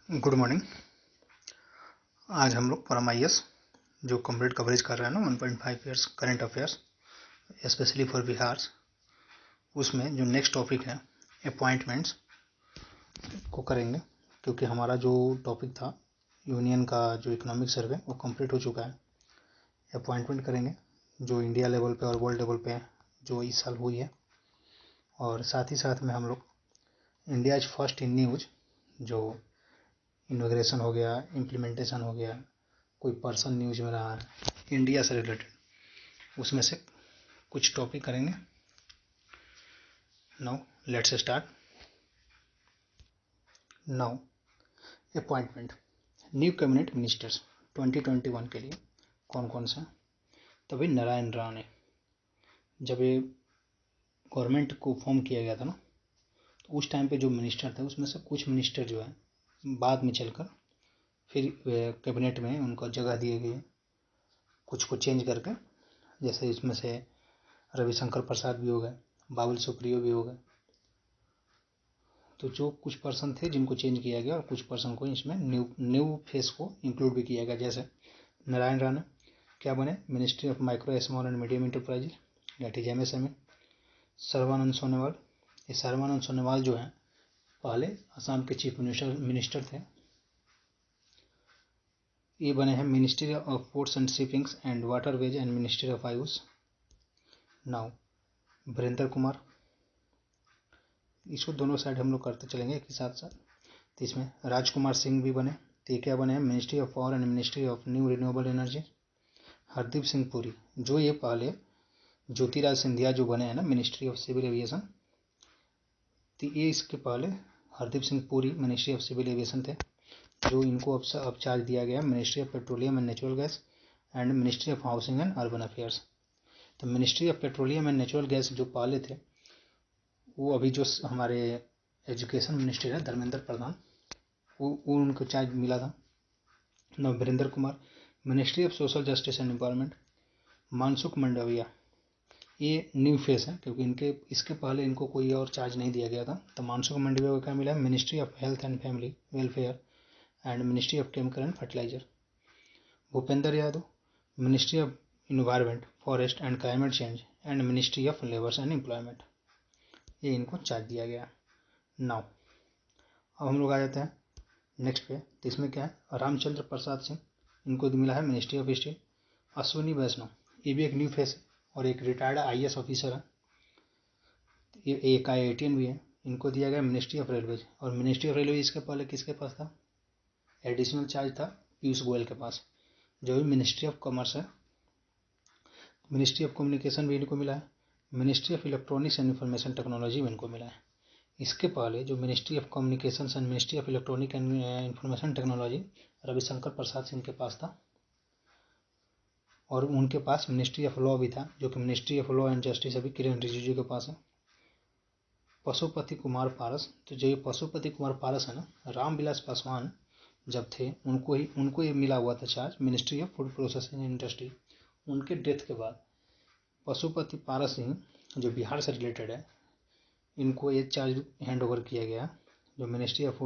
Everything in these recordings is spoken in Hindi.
Good morning. आज हम लोग परम आईएएस जो कंप्लीट कवरेज कर रहे हैं ना 1.5 years current affairs specially for Bihar, उसमें जो नेक्स्ट टॉपिक है अपॉइंटमेंट्स को करेंगे, क्योंकि हमारा जो टॉपिक था यूनियन का जो इकोनॉमिक सर्वे वो कंप्लीट हो चुका है। अपॉइंटमेंट करेंगे जो इंडिया लेवल पे और वर्ल्ड लेवल पे जो इस साल हुई है, और साथ ही साथ में हम लोग India is first in news जो इनॉग्रेशन हो गया, इम्प्लीमेंटेशन हो गया, कोई पर्सन न्यूज में रहा है इंडिया से रिलेटेड, उसमें से कुछ टॉपिक करेंगे। Now let's start. Now appointment new cabinet ministers 2021 के लिए कौन कौन से? तभी नारायण राणे, जब ये गवर्नमेंट को फॉर्म किया गया था ना, तो उस टाइम पे जो मिनिस्टर थे उसमें से कुछ मिनिस्टर जो है बाद में चलकर फिर कैबिनेट में उनको जगह दिए गए, कुछ को चेंज करके। जैसे इसमें से रविशंकर प्रसाद भी हो गए, बाबुल सुप्रियो भी हो गए। तो जो कुछ पर्सन थे जिनको चेंज किया गया और कुछ पर्सन को इसमें न्यू फेस को इंक्लूड भी किया गया। जैसे नारायण राणे क्या बने? Ministry of micro small and medium enterprises, that is MSME। Sarbananda Sonowal, ये सर्बानंद सोनोवाल जो है पहले असम के चीफ मिनिस्टर थे, ये बने हैं ministry of ports and shippings and waterways and ministry of AYUSH. Now Virendra Kumar, इसको दोनों साइड हम लोग करते चलेंगे एक ही साथ साथ। तो इसमें राजकुमार सिंह भी बने, तो ये क्या बने हैं? Ministry of power and ministry of new renewable energy. Hardeep Singh Puri, जो ये पहले ज्योतिराज सिंधिया जो बने हैं ना मिनिस्ट्री ऑफ सिविल एविएशन, तो ये इसके पहले Hardeep Singh Puri ministry of civil aviation थे, जो इनको अब चार्ज दिया गया ministry of petroleum and natural gas and ministry of housing and urban affairs. तो ministry of petroleum and natural gas जो पहले थे, वो अभी जो हमारे एजुकेशन मिनिस्टर है धर्मेंद्र प्रधान, वो उनको चार्ज मिला था। Now Virendra Kumar, ministry of social justice and empowerment. Mansukh Mandaviya, ये न्यू फेस है क्योंकि इसके पहले इनको कोई और चार्ज नहीं दिया गया था। तो मनसुख मंडाविया को क्या मिला? Ministry of health and family welfare and ministry of chemical and fertilizer. Bhupender Yadav, ministry of environment forest and climate change and ministry of labour and employment, ये इनको चार्ज दिया गया। नाउ अब हम लोग आ जाते हैं नेक्स्ट पे। तो इसमें क्या है? रामचंद्र प्रसाद सिंह, इनको मिला है मिनिस्ट्री ऑफ हिस्ट्री। अश्विनी वैष्णव, ये भी एक न्यू फेस है और एक रिटायर्ड IAS ऑफिसर है, ये एक IITian भी है, इनको दिया गया मिनिस्ट्री ऑफ रेलवेज। और मिनिस्ट्री ऑफ रेलवेज इसके पहले किसके पास था? एडिशनल चार्ज था पीयूष गोयल के पास, जो भी मिनिस्ट्री ऑफ कॉमर्स है। मिनिस्ट्री ऑफ कम्युनिकेशन भी इनको मिला है। Ministry of electronics and information technology भी इनको मिला है। इसके पहले जो ministry of communication and ministry of electronic and information technology Ravishankar Prasad Singh के पास था, और उनके पास मिनिस्ट्री ऑफ लॉ भी था, जो कि ministry of law and justice अभी किरण रिजिजू के पास है। पशुपति कुमार पारस, तो जो ये पशुपति कुमार पारस है ना, रामविलास पासवान जब थे उनको ये मिला हुआ था charge ministry of food processing industry. उनके डेथ के बाद पशुपति पारस सिंह जो बिहार से रिलेटेड है, इनको ये चार्ज हैंड ओवर किया गया, जो ministry of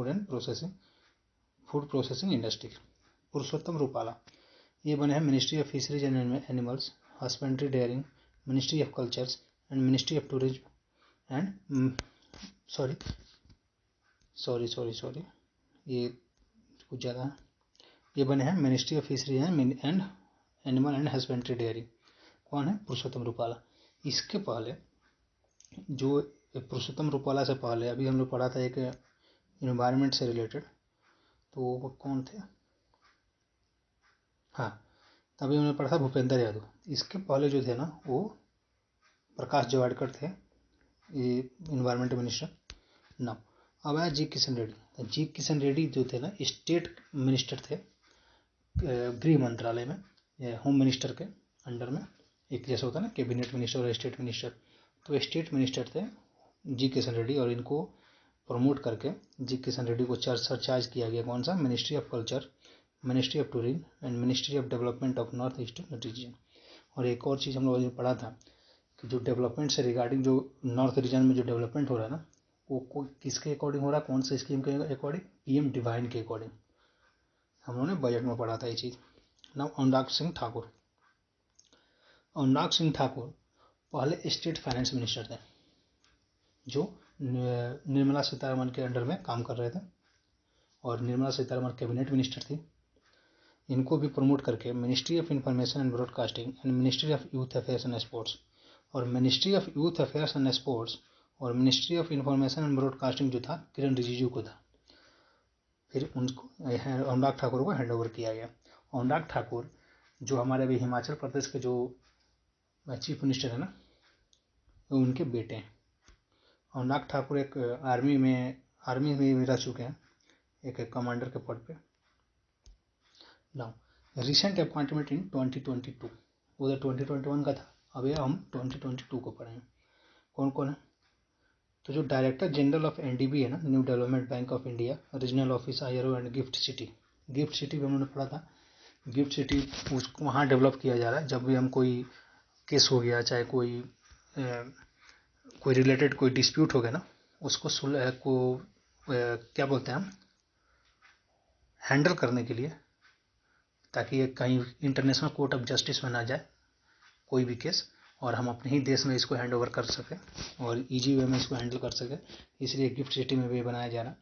food processing industry. Purushottam Rupala, ये बने हैं ministry of fisheries and animals husbandry dairying, ministry of cultures and ministry of tourism and sorry ये कुछ ज़्यादा है। ये बने हैं ministry of fisheries and animal and husbandry dairying. कौन है? पुरुषोत्तम रूपाला। इसके पहले जो पुरुषोत्तम रूपाला से पहले अभी हम लोग पढ़ा था एक इन्वायरमेंट से रिलेटेड, तो वो कौन थे? हाँ, तभी हमने पढ़ा था भूपेंद्र यादव। इसके पहले जो थे ना वो प्रकाश जावड़ेकर थे, ये इन्वायरमेंट मिनिस्टर। ना अब आया जी किशन रेड्डी। जी किशन रेड्डी जो थे ना स्टेट मिनिस्टर थे गृह मंत्रालय में, होम मिनिस्टर के अंडर में। एक जैसा होता है ना कैबिनेट मिनिस्टर और स्टेट मिनिस्टर, तो स्टेट मिनिस्टर थे जी किशन रेड्डी, और इनको प्रमोट करके जी किशन रेड्डी को चार्ज किया गया। कौन सा? Ministry of culture, ministry of tourism and ministry of development of north eastern region. और एक और चीज़ हम लोग पढ़ा था कि जो डेवलपमेंट से रिगार्डिंग जो नॉर्थ रीजन में जो डेवलपमेंट हो रहा है ना, को किसके अकॉर्डिंग हो रहा है, कौन से स्कीम के अकॉर्डिंग, पीएम डिवाइन के अकॉर्डिंग। हम लोगों ने बजट में पढ़ा था ये चीज़। नाउ अनुराग सिंह ठाकुर। अनुराग सिंह ठाकुर पहले स्टेट फाइनेंस मिनिस्टर थे, जो निर्मला सीतारमण के अंडर में काम कर रहे थे, और निर्मला सीतारमण कैबिनेट मिनिस्टर थी। इनको भी प्रमोट करके ministry of information and broadcasting and ministry of youth affairs and sports, और ministry of youth affairs and sports और ministry of information and broadcasting जो था किरण रिजिजू को था। फिर उनको अनुराग ठाकुर को हैंड ओवर किया गया। अनुराग ठाकुर जो हमारे अभी हिमाचल प्रदेश के जो चीफ मिनिस्टर है ना, वो उनके बेटे हैं। अनुराग ठाकुर एक आर्मी में रह चुके हैं, एक कमांडर के पद पे। नाउ रिसेंट अपॉइंटमेंट इन 2022, उधर 2021 का था, अभी हम 2022 को पढ़ेंगे। कौन कौन है? तो जो डायरेक्टर जनरल ऑफ एनडीबी है ना, new development bank of India, regional office IRO and gift city भी हमने पढ़ा था। गिफ्ट सिटी उसको वहाँ डेवलप किया जा रहा है। जब भी हम कोई केस हो गया, चाहे कोई रिलेटेड कोई डिस्प्यूट हो गया ना, उसको क्या बोलते हैं हम, हैंडल करने के लिए, ताकि ये कहीं इंटरनेशनल कोर्ट ऑफ जस्टिस में ना जाए कोई भी केस, और हम अपने ही देश में इसको हैंड ओवर कर सकें और इजी वे में इसको हैंडल कर सकें, इसलिए गिफ्ट सिटी में भी बनाया जा रहा है।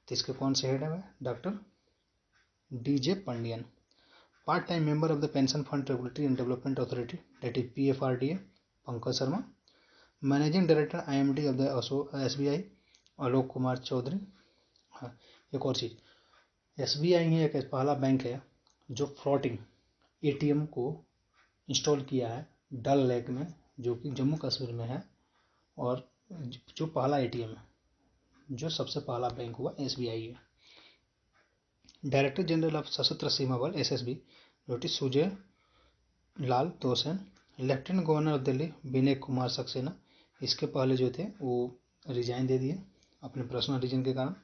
तो इसके कौन से हेड है? Doctor DJ Pandian. Part time member of the pension fund regulatory and development authority, that is PFRDA, Pankaj Sharma. Managing director IMD of the SBI, Alok Kumar Chaudhary. हाँ, एक और चीज़, SBI ही एक पहला बैंक है जो फ्लोटिंग ATM को इंस्टॉल किया है डल लेक में, जो कि जम्मू कश्मीर में है, और जो पहला ATM है, जो सबसे पहला बैंक हुआ SBI है। डायरेक्टर जनरल ऑफ सशस्त्र सीमा बल SSB, जो कि सुजय लाल तोसेन। Lieutenant governor of Delhi Vinay Kumar Saxena, इसके पहले जो थे वो रिजाइन दे दिए अपने पर्सनल रीजन के कारण।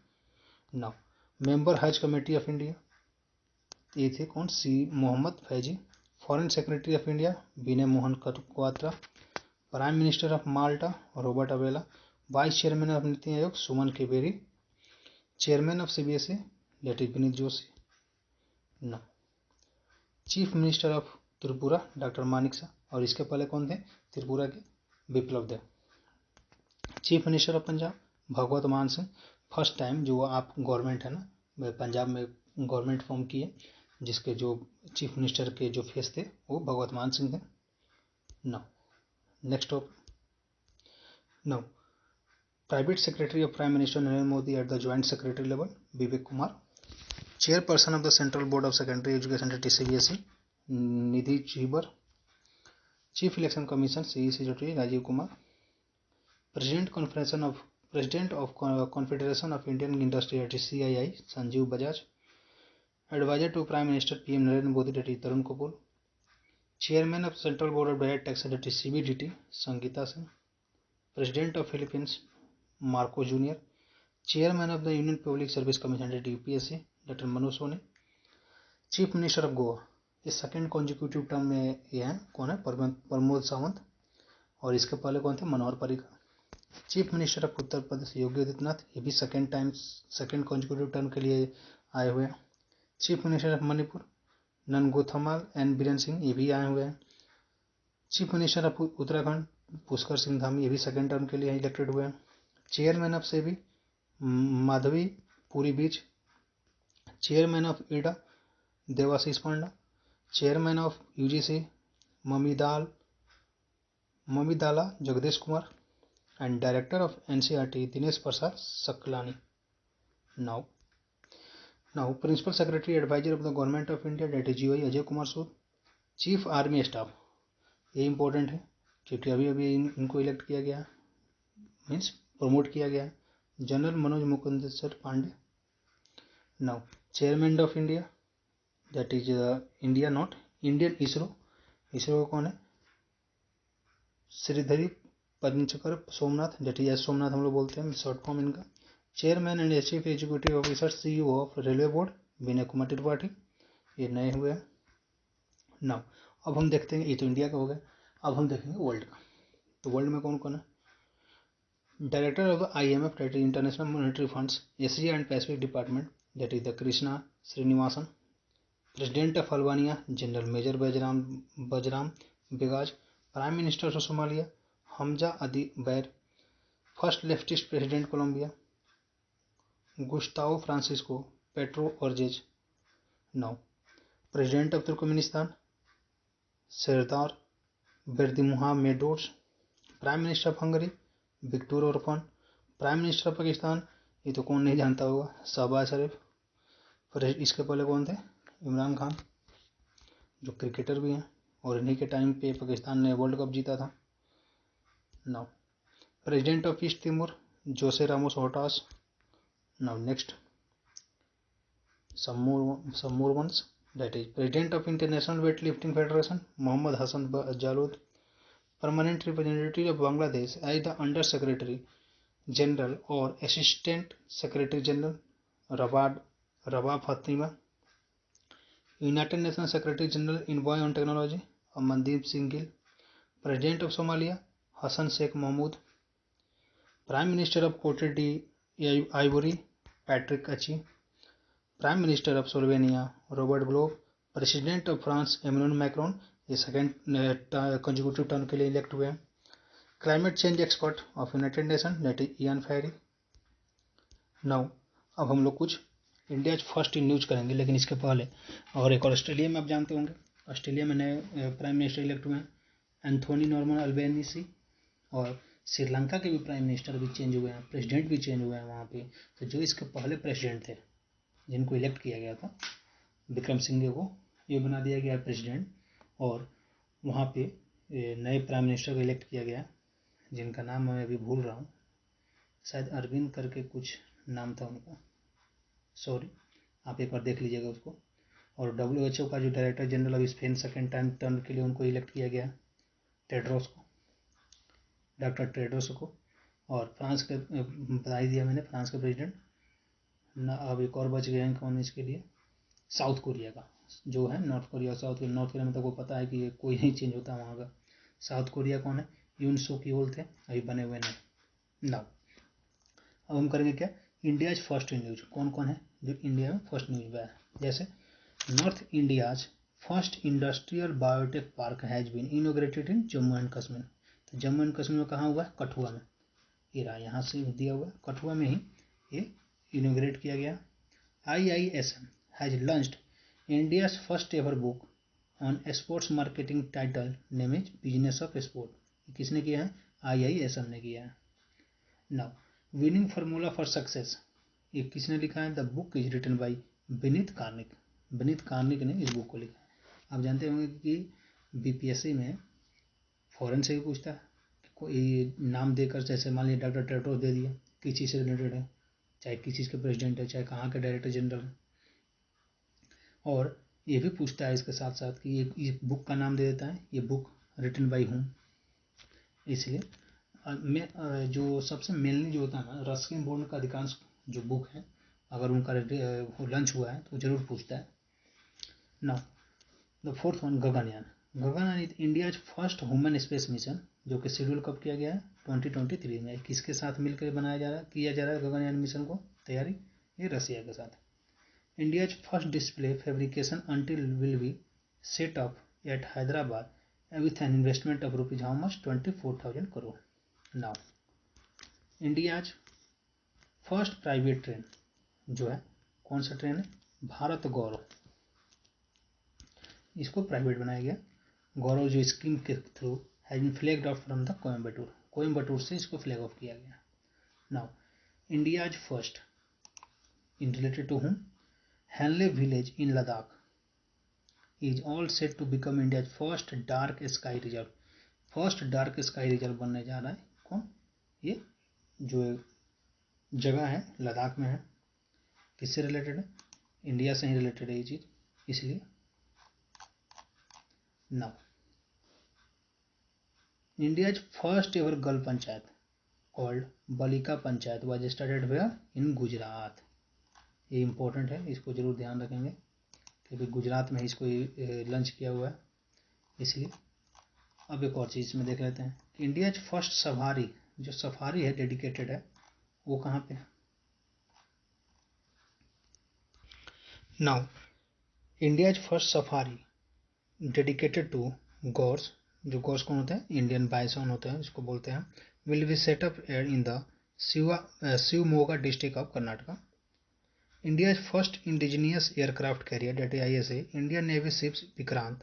Now member Haj committee of India, ये थे कौन? Mohammad Faizi. Foreign secretary of India Vinay Mohan Kwatra. Prime minister of Malta Robert Abela. Vice chairman of NITI Aayog Suman K Bery. Chairman of CBSE that is Vineet Joshi. No chief minister of Tripura doctor Manik Saha, और इसके पहले कौन थे त्रिपुरा के? Biplab Deb. Chief minister of Punjab Bhagwant Mann Singh. First time जो आप गवर्नमेंट है ना पंजाब में गवर्नमेंट फॉर्म की है, जिसके जो चीफ मिनिस्टर के जो फेस थे वो भगवत मान सिंह थे। No next of no private secretary of prime minister Narendra Modi at the joint secretary level Vivek Kumar. Chairperson of the central board of secondary education at CBSE Nidhi Chhibber. Chief election commission CEC Rajiv Kumar. President of confederation of Indian industry at CII Sanjeev Bajaj. Adviser to prime minister PM Narendra Modi that is Tarun Kapoor. Chairman of central board of direct tax that is CBDT Sangeeta Singh. President of Philippines Marcos junior. Chairman of the Union Public Service Commission that UPSC doctor Manu Soni. Chief minister of Goa, ये सेकेंड कॉन्जिक्यूटिव टर्म में ये हैं, कौन है? प्रमोद सावंत, और इसके पहले कौन थे? Manohar Parrikar. Chief minister of Uttar Pradesh Yogi Adityanath, ये भी सेकेंड कॉन्जिक्यूटिव टर्म के लिए आए हुए हैं। Chief minister of Manipur Nongthombam N Biren Singh, ये भी आए हुए हैं। Chief minister of Uttarakhand Pushkar Singh Dhami, ये भी सेकेंड टर्म के लिए इलेक्टेड हुए हैं। Chairman of SEBI Madhabi Puri Buch. Chairman of IRDA Debashish Panda. Chairman of UGC Mamidala Jagadesh Kumar, and director of NCERT Dinesh Prasad Saklani. Now principal secretary adviser of the government of India that is GOI Ajay Kumar Sood. Chief army staff, ये इंपॉर्टेंट है क्योंकि अभी इनको इलेक्ट किया गया, मीन्स प्रमोट किया गया, general Manoj Mukund sir Pande. Now chairman of India that is India not Indian ISRO कौन है? श्रीधरी पंचकर सोमनाथ, दैट इज सोमनाथ हम लोग बोलते हैं शॉर्ट फॉर्म इनका। Chairman and chief executive officer CEO of railway board Vinay Kumar Tripathi, ये नए हुए हैं। नाउ अब हम देखते हैं, ये तो इंडिया का हो गया, अब हम देखेंगे वर्ल्ड का। तो वर्ल्ड में कौन कौन है? Director of the IMF, that is International Monetary Funds, Asia and Pacific Department, that is the Krishna Srinivasan. President of Albania, General Major Bajram Begaj. Prime Minister of Somalia, Hamza Adi Bair. First leftist President Colombia, Gustavo Francisco Petro Ortiz. Now, President of Turkmenistan, Serdar Berdimuhamedows. Prime Minister of Hungary, Viktor Orban. Prime Minister of Pakistan, ये तो कौन नहीं जानता होगा, शहबाज शरीफ. इसके पहले कौन थे, इमरान खान, जो क्रिकेटर भी हैं और इन्हीं के टाइम पे पाकिस्तान ने वर्ल्ड कप जीता था. Now president of East Timor, Jose Ramos Horta. Now next some more ones, that is President of International Weightlifting Federation, Mohammad Hassan Jalud. Permanent representative of Bangladesh as the Under Secretary General or Assistant Secretary General, Rabab Fatima. United Nations Secretary General Envoy on Technology, Amandeep Singh Gill. President of Somalia, Hassan Sheikh Mahmoud. Prime Minister of Cote d'Ivoire, Patrick Achi. Prime Minister of Slovenia, Robert Golob. President of France, Emmanuel Macron, ये सेकेंड कंजिक्यूटिव टर्म के लिए इलेक्ट हुए हैं. Climate change expert of United Nation, that is Ian Fry. Now अब हम लोग कुछ इंडिया फर्स्ट इन न्यूज करेंगे, लेकिन इसके पहले और एक और ऑस्ट्रेलिया में आप जानते होंगे, ऑस्ट्रेलिया में नए प्राइम मिनिस्टर इलेक्ट हुए हैं, एंथोनी नॉर्मन अल्बेनीसी. और श्रीलंका के भी प्राइम मिनिस्टर भी चेंज हुए हैं, प्रेसिडेंट भी चेंज हुए हैं वहाँ पे. तो जो इसके पहले प्रेसिडेंट थे जिनको इलेक्ट किया गया था, विक्रम सिंघे को, ये बना दिया गया प्रेसिडेंट. और वहाँ पे नए प्राइम मिनिस्टर को इलेक्ट किया गया, जिनका नाम मैं अभी भूल रहा हूँ, शायद अरविंद करके कुछ नाम था उनका, सॉरी, आप एक बार देख लीजिएगा उसको. और WHO का जो डायरेक्टर जनरल अभी स्पेन सेकेंड टाइम टर्म के लिए उनको इलेक्ट किया गया, टेड्रोस को, डॉक्टर टेड्रोस को. और फ्रांस के बता ही दिया मैंने, फ्रांस के प्रेसिडेंट ना. अब एक और बच गए हैं कौन इसके लिए, साउथ कोरिया का जो है, नॉर्थ कोरिया. नॉर्थ कोरिया में तो को पता है कि ये कोई नहीं चेंज होता वहाँ का. साउथ कोरिया कौन है, यून सूक योल थे, अभी बने हुए नहीं. नाउ अब हम करेंगे क्या, इंडियाज फर्स्ट न्यूज. कौन कौन है जो इंडिया में फर्स्ट न्यूज में है. जैसे north India's first industrial biotech park has been inaugurated in Jammu and Kashmir. तो जम्मू एंड कश्मीर में कहाँ हुआ है, कठुआ में. ये रहा, यहाँ से दिया हुआ है, कठुआ में ही ये इनोग्रेट किया गया. IISM has launched India's first ever book on sports marketing title name is Business of Sport. किसने किया है, IISM ने किया है. Now, winning formula for success, ये किसने लिखा है, the book is written by Vineet Karnik. Vineet Karnik ने इस बुक को लिखा है. आप जानते होंगे कि BPSC में फॉरेन से भी पूछता है, कोई नाम देकर, जैसे मान लीजिए डॉक्टर टेड्रोस दे दिया, किस चीज़ से रिलेटेड है, चाहे किस चीज़ के प्रेसिडेंट है, चाहे कहाँ के डायरेक्टर जनरल है. और ये भी पूछता है इसके साथ साथ कि ये बुक का नाम दे देता है, ये बुक रिटन बाय हूम. इसलिए मैं जो सबसे मेनली जो होता है ना, रस्किन बॉन्ड का अधिकांश जो बुक है, अगर उनका लंच हुआ है तो जरूर पूछता है. Now the fourth one, Gaganyaan. Gaganyaan is India's first human space mission, जो कि शेड्यूल कब किया गया है, 2023 में. किसके साथ मिलकर बनाया जा रहा है, किया जा रहा है गगनयान मिशन को तैयारी, ये रसिया के साथ. India's first display fabrication until will be set up at Hyderabad with an investment of rupees how much, 24,000 crore. Now, India's first private train जो है, कौन सा ट्रेन है, भारत गौरव. इसको प्राइवेट बनाया गया. गौरव जो स्कीम के through has been flagged off from the Coimbatore से इसको फ्लैग ऑफ किया गया. Now India's first in related to हुम, Hanle village in Ladakh is all set to become India's first dark sky reserve. First dark sky reserve बनने जा रहा है. कौन, ये जो जगह है लद्दाख में है. किससे रिलेटेड है, इंडिया से ही रिलेटेड है ये चीज. इसलिए now India's first ever girl panchayat called Balika panchayat was started where, in Gujarat. ये इंपॉर्टेंट है, इसको जरूर ध्यान रखेंगे क्योंकि गुजरात में इसको लंच किया हुआ है. इसलिए अब एक और चीज़ में देख लेते हैं, इंडियाज फर्स्ट सवारी जो सफारी है डेडिकेटेड है वो कहाँ पे है? Now India's first safari dedicated to gaurs, जो गौर्स कौन होते हैं? इंडियन बाइसॉन होते हैं जिसको बोलते हैं, will be set up in the Shivamogga district of Karnataka. India's first indigenous aircraft carrier, that is ISA, Indian Navy ships Vikrant,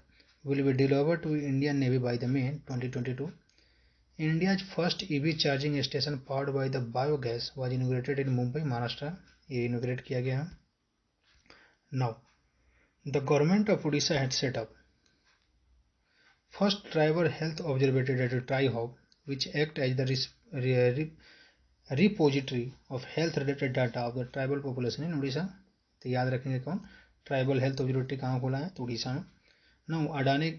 will be delivered to Indian Navy by the May 2022. India's first EV charging station powered by the biogas was inaugurated in Mumbai, Maharashtra. ये inaugurate किया गया है. Now, the government of Odisha had set up first tribal health observatory, that is TriHub, which act as the repository of health related data of the tribal population in Odisha. तो याद रखेंगे कौन? ट्राइबल हेल्थ ऑब्जर्वेटरी कहाँ खोला है? तो उड़ीसा में. नाउ अडानी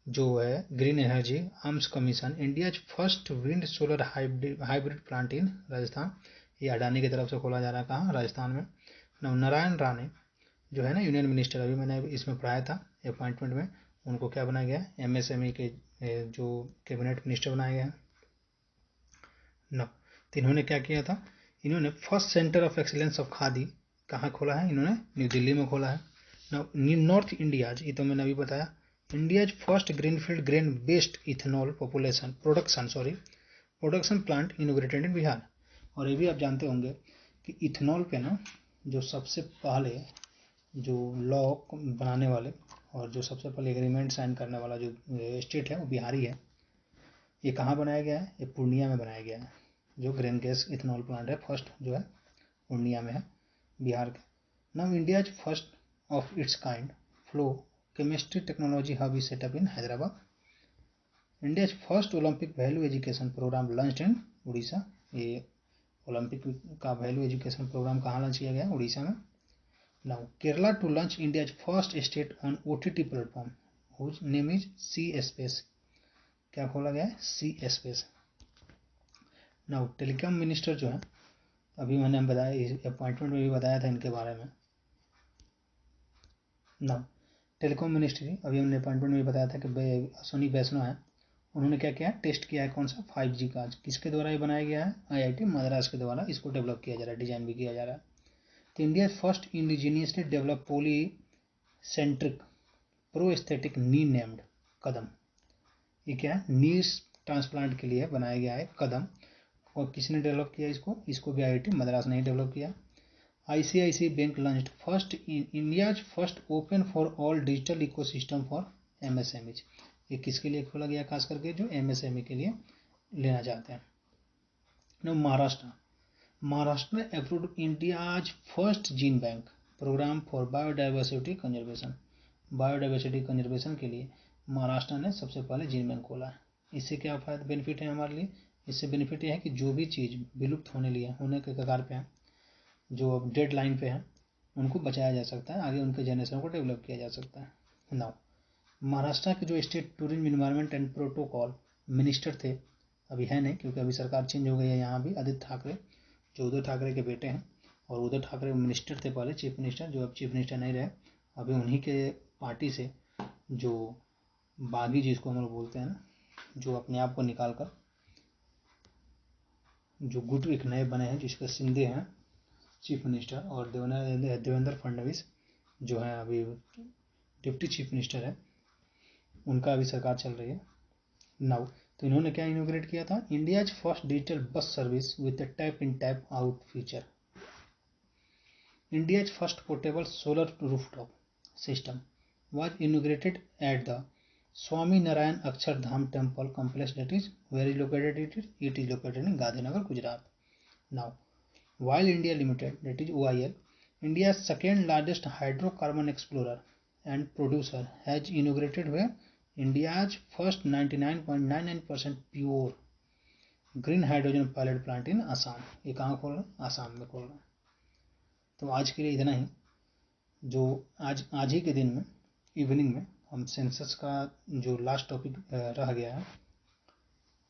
जो है green energy arms commission, India first wind solar hybrid plant in Rajasthan. ये अडानी की तरफ से खोला जा रहा है. कहाँ? राजस्थान में. नाउ नारायण राणे जो है ना यूनियन मिनिस्टर, अभी मैंने इसमें पढ़ाया था अपॉइंटमेंट में, उनको क्या बनाया गया? MSME के जो कैबिनेट मिनिस्टर बनाया गया है. नाउ तो इन्होंने क्या किया था? इन्होंने first centre of excellence of khadi कहाँ खोला है? इन्होंने न्यू दिल्ली में खोला है. नॉर्थ इंडियाज, ये तो मैंने अभी बताया, India's first greenfield grain based ethanol production plant inaugurated in Bihar. और ये भी आप जानते होंगे कि इथेनॉल पे ना जो सबसे पहले जो लॉ बनाने वाले और जो सबसे पहले एग्रीमेंट साइन करने वाला जो स्टेट है वो बिहारी है. ये कहाँ बनाया गया है? ये पूर्णिया में बनाया गया है. जो ग्रेन गैस इथेनॉल प्लांट है फर्स्ट जो है पूर्णिया में है, बिहार के. Now India first of its kind flow chemistry technology hub is set up in Hyderabad. India first Olympic value education programme launch in Orissa. ये ओलंपिक का वैल्यू एजुकेशन प्रोग्राम कहाँ लॉन्च किया गया? उड़ीसा में. Now Kerala to launch India first state on OTT platform whose name is C space. क्या खोला गया है? सी स्पेस. नाउ टेलीकॉम मिनिस्टर जो है, अभी मैंने बताया अपॉइंटमेंट में भी बताया था इनके बारे में. नाउ टेलीकॉम मिनिस्ट्री, अभी हमने अपॉइंटमेंट में भी बताया था कि अश्विनी वैष्णव है, उन्होंने क्या किया? टेस्ट किया है. कौन सा? 5G का. किसके द्वारा ये बनाया गया है? IIT मद्रास के द्वारा इसको डेवलप किया जा रहा है, डिजाइन भी किया जा रहा है. तो इंडिया फर्स्ट इंडिजीनियसली डेवलप पोली सेंट्रिक प्रोस्थेटिक नी नेम्ड कदम. ये क्या है? नी ट्रांसप्लांट के लिए बनाया गया है कदम. और किसने डेवलप किया इसको? इसको भी IIT मद्रास ने ही डेवलप किया. ICICI bank launched first India's first open for all digital ecosystem for MSMEs. ये किसके लिए खोला गया? खास करके जो MSME के लिए लेना चाहते हैं. No Maharashtra approved India's first gene bank programme for biodiversity conservation. Biodiversity conservation के लिए महाराष्ट्र ने सबसे पहले जीन बैंक खोला है. इससे क्या फायदा बेनिफिट है हमारे लिए? इससे बेनिफिट यह है कि जो भी चीज़ विलुप्त होने के कगार पे है, जो अब डेड लाइन पे है, उनको बचाया जा सकता है, आगे उनके जनरेशन को डेवलप किया जा सकता है. नाउ महाराष्ट्र के जो state tourism environment and protocol minister थे, अभी है नहीं क्योंकि अभी सरकार चेंज हो गई है. यहाँ भी आदित्य ठाकरे जो उद्धव ठाकरे के बेटे हैं, और उद्धव ठाकरे मिनिस्टर थे पहले, चीफ मिनिस्टर, जो अब चीफ मिनिस्टर नहीं रहे. अभी उन्हीं के पार्टी से जो बागी जिसको हम लोग बोलते हैं ना, जो अपने आप को निकाल कर जो गुट एक नए बने हैं, जिसके सिंधे हैं चीफ मिनिस्टर, और देवेंद्र फडणवीस जो है अभी डिप्टी चीफ मिनिस्टर है, उनका अभी सरकार चल रही है. नाउ तो इन्होंने क्या इनोग्रेट किया था? India's first digital bus service with tap in tap out feature. India's first portable solar rooftop system was inaugurated at the Swami Narayan Akshardham Temple complex, that is where is located it is located in Gandhinagar, Gujarat. Now, While India Limited, that is OIL, India's second largest hydrocarbon explorer and producer, has inaugurated where India's first 99.99% pure green hydrogen pilot plant in Assam. ये कहाँ खोल रहा है? आसाम में खोल रहा है. तो आज के लिए इतना ही. जो आज ही के दिन में इवनिंग में हम सेंसस का जो लास्ट टॉपिक रह गया है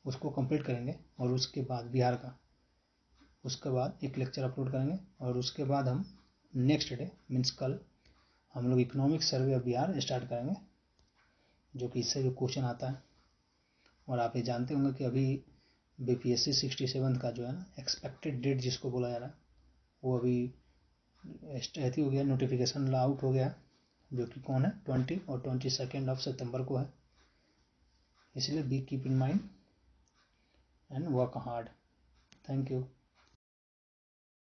उसको कंप्लीट करेंगे, और उसके बाद बिहार का, उसके बाद एक लेक्चर अपलोड करेंगे, और उसके बाद हम नेक्स्ट डे मीन्स कल हम लोग economic survey of Bihar start करेंगे, जो कि इससे जो क्वेश्चन आता है. और आप ये जानते होंगे कि अभी BPSC 67 का जो है ना एक्सपेक्टेड डेट जिसको बोला जा रहा है वो अभी ऐसी हो गया, नोटिफिकेशन आउट हो गया, जो कि कौन है 20 और 22 सितंबर को है। इसलिए be keep in mind and work hard. Thank you.